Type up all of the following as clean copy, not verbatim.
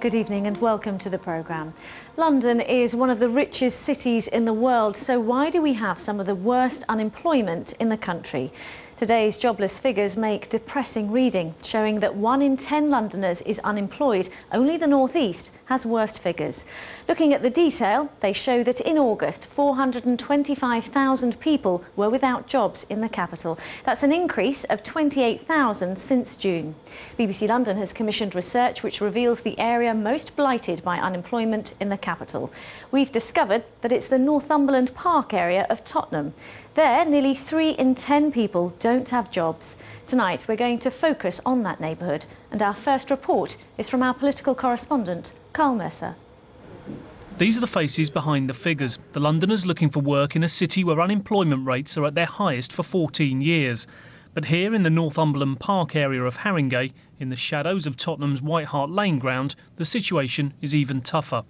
Good evening and welcome to the programme. London is one of the richest cities in the world, so why do we have some of the worst unemployment in the country? Today's jobless figures make depressing reading, showing that 1 in 10 Londoners is unemployed. Only the North East has worst figures. Looking at the detail, they show that in August, 425,000 people were without jobs in the capital. That's an increase of 28,000 since June. BBC London has commissioned research which reveals the area most blighted by unemployment in the capital. We've discovered that it's the Northumberland Park area of Tottenham. There, nearly 3 in 10 people don't have jobs. Tonight, we're going to focus on that neighbourhood, and our first report is from our political correspondent, Carl Mercer. These are the faces behind the figures. The Londoners looking for work in a city where unemployment rates are at their highest for 14 years. But here in the Northumberland Park area of Haringey, in the shadows of Tottenham's White Hart Lane ground, the situation is even tougher.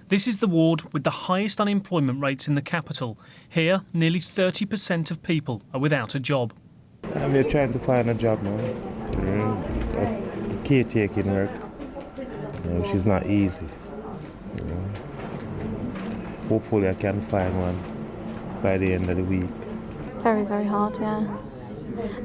This is the ward with the highest unemployment rates in the capital. Here, nearly 30% of people are without a job. We're trying to find a job now. Caretaking work, which is not easy. Hopefully I can find one by the end of the week. Very, very hard, yeah.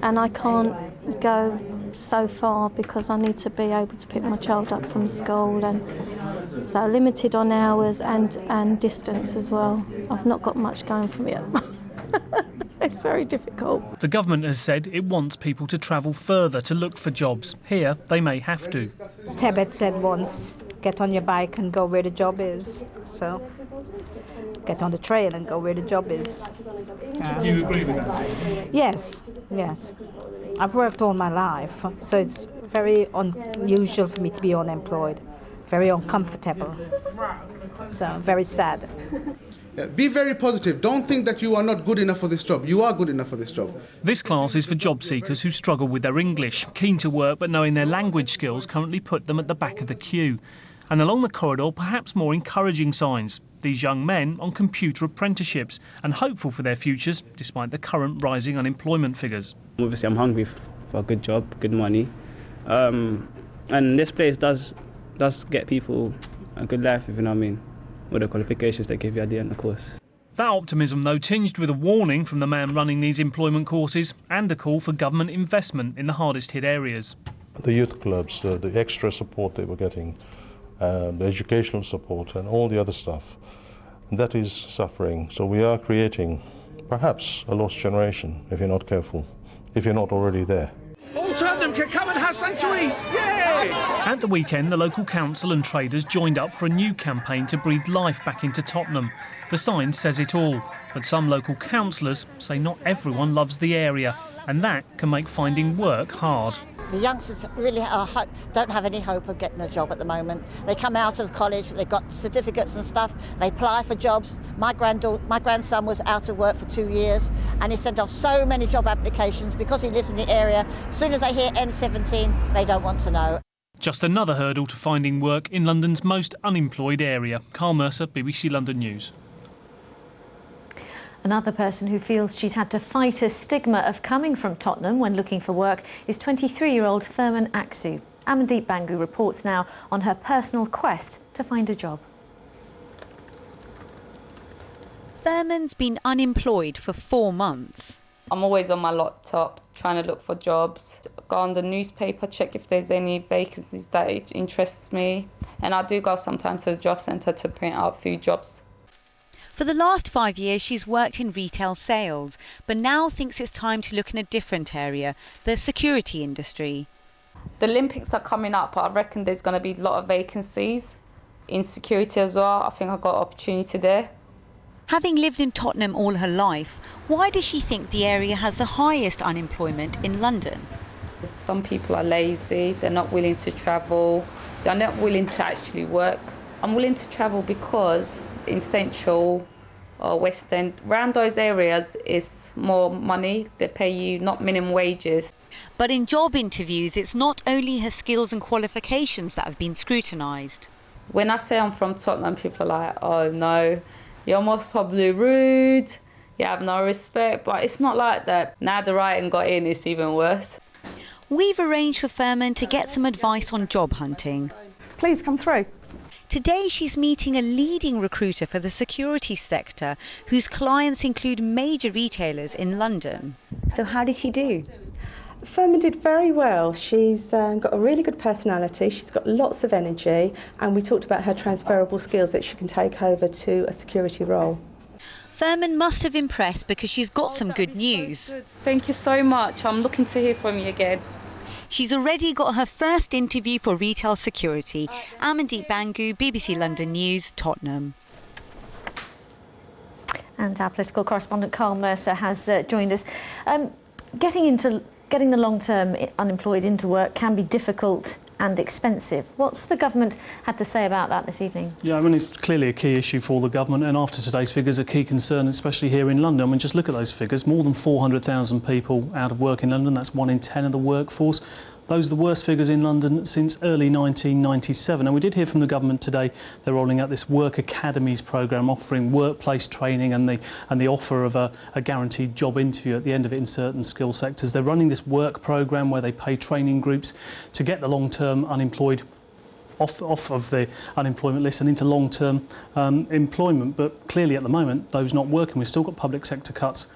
And I can't go so far because I need to be able to pick my child up from school, and so limited on hours and distance as well. I've not got much going for me. It's very difficult. The government has said it wants people to travel further to look for jobs. Here they may have to. Tebet said once, get on your bike and go where the job is. So get on the trail and go where the job is. Do you agree with that? Yes. I've worked all my life, so it's very unusual for me to be unemployed. Very uncomfortable. So very sad. Yeah, be very positive. Don't think that you are not good enough for this job. You are good enough for this job. This class is for job seekers who struggle with their English, keen to work but knowing their language skills currently put them at the back of the queue. And along the corridor, perhaps more encouraging signs. These young men on computer apprenticeships and hopeful for their futures despite the current rising unemployment figures. Obviously, I'm hungry for a good job, good money. And this place does get people a good life, if you know what I mean, with the qualifications they give you at the end of the course. That optimism, though, tinged with a warning from the man running these employment courses and a call for government investment in the hardest hit areas. The youth clubs, the extra support they were getting, the educational support and all the other stuff, that is suffering. So we are creating perhaps a lost generation if you're not careful, if you're not already there. All Tottenham can come and have something to eat! Yay! At the weekend, the local council and traders joined up for a new campaign to breathe life back into Tottenham. The sign says it all, but some local councillors say not everyone loves the area, and that can make finding work hard. The youngsters really don't have any hope of getting a job at the moment. They come out of college, they've got certificates and stuff, they apply for jobs. My grandson was out of work for 2 years and he sent off so many job applications because he lives in the area. As soon as they hear N17, they don't want to know. Just another hurdle to finding work in London's most unemployed area. Carl Mercer, BBC London News. Another person who feels she's had to fight a stigma of coming from Tottenham when looking for work is 23-year-old Thurman Aksu. Amandeep Bangu reports now on her personal quest to find a job. Thurman's been unemployed for 4 months. I'm always on my laptop trying to look for jobs. Go on the newspaper, check if there's any vacancies that interests me. And I do go sometimes to the job centre to print out a few jobs. For the last 5 years, she's worked in retail sales, but now thinks it's time to look in a different area, the security industry. The Olympics are coming up, I reckon there's going to be a lot of vacancies in security as well. I think I've got an opportunity there. Having lived in Tottenham all her life, why does she think the area has the highest unemployment in London? Some people are lazy, they're not willing to travel, they're not willing to actually work. I'm willing to travel because in Central or West End, around those areas is more money. They pay you not minimum wages. But in job interviews, it's not only her skills and qualifications that have been scrutinised. When I say I'm from Tottenham, people are like, oh no, you're most probably rude, you have no respect, but it's not like that. Now the writing got in, it's even worse. We've arranged for Thurman to get some advice on job hunting. Please come through. Today she's meeting a leading recruiter for the security sector whose clients include major retailers in London. So how did she do? Firma did very well. She's got a really good personality, she's got lots of energy, and we talked about her transferable skills that she can take over to a security role. Furman must have impressed because she's got some good news. So good. Thank you so much. I'm looking to hear from you again. She's already got her first interview for retail security. Amandeep Bangu, BBC London News, Tottenham. And our political correspondent Carl Mercer has joined us. Getting the long-term unemployed into work can be difficult and expensive. What's the government had to say about that this evening? Yeah, I mean, it's clearly a key issue for the government, and after today's figures, a key concern, especially here in London. I mean, just look at those figures. More than 400,000 people out of work in London. That's 1 in 10 of the workforce. Those are the worst figures in London since early 1997. And we did hear from the government today they're rolling out this Work Academies programme, offering workplace training and the offer of a guaranteed job interview at the end of it in certain skill sectors. They're running this work programme where they pay training groups to get the long-term unemployed off of the unemployment list and into long-term employment. But clearly at the moment, those not working, we've still got public sector cuts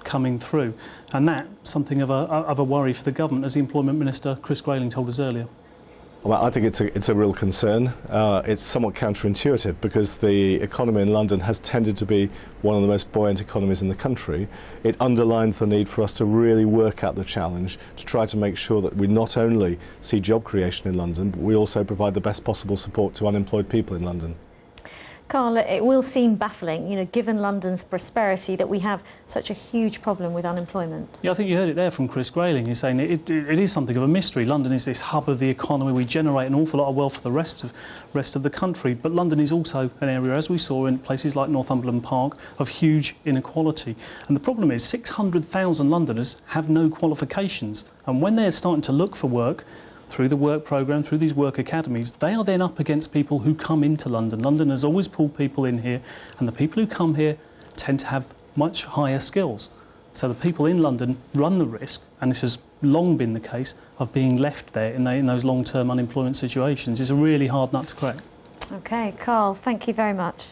coming through, and that's something of a worry for the government, as the Employment Minister Chris Grayling told us earlier. Well, I think it's a real concern. It's somewhat counterintuitive because the economy in London has tended to be one of the most buoyant economies in the country. It underlines the need for us to really work out the challenge to try to make sure that we not only see job creation in London, but we also provide the best possible support to unemployed people in London. Carl, it will seem baffling, given London's prosperity, that we have such a huge problem with unemployment. Yeah, I think you heard it there from Chris Grayling. He's saying it is something of a mystery. London is this hub of the economy. We generate an awful lot of wealth for the rest of the country. But London is also an area, as we saw in places like Northumberland Park, of huge inequality. And the problem is 600,000 Londoners have no qualifications. And when they're starting to look for work, through the work programme, through these work academies, they are then up against people who come into London. London has always pulled people in here, and the people who come here tend to have much higher skills. So the people in London run the risk, and this has long been the case, of being left there in those long-term unemployment situations. It's a really hard nut to crack. OK, Carl, thank you very much.